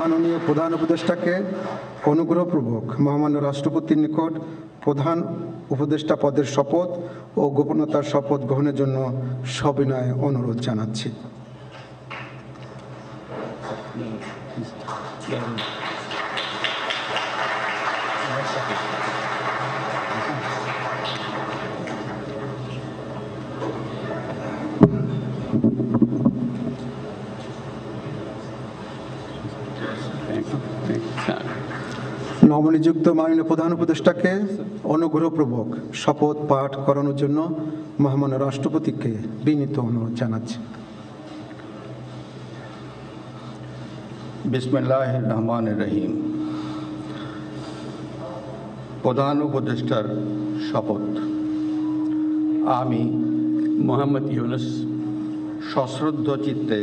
মাননীয় প্রধান উপদেষ্টাকে অনুগ্রহপূর্বক মহামান্য রাষ্ট্রপতির নিকট প্রধান উপদেষ্টা পদের শপথ ও গোপনতার শপথ গ্রহণের জন্য সবিনয় অনুরোধ জানাচ্ছি। নবনিযুক্ত মাননীয় প্রধান উপদেষ্টাকে অনুগ্রহপূর্বক শপথ পাঠ করানোর জন্য মহামান্য রাষ্ট্রপতিকে বিনীত অনুরোধ জানাচ্ছি। বিসমিল্লাহির রহমানির রহিম। প্রধান উপদেষ্টার শপথ। আমি মোহাম্মদ ইউনুস সশ্রদ্ধ চিত্তে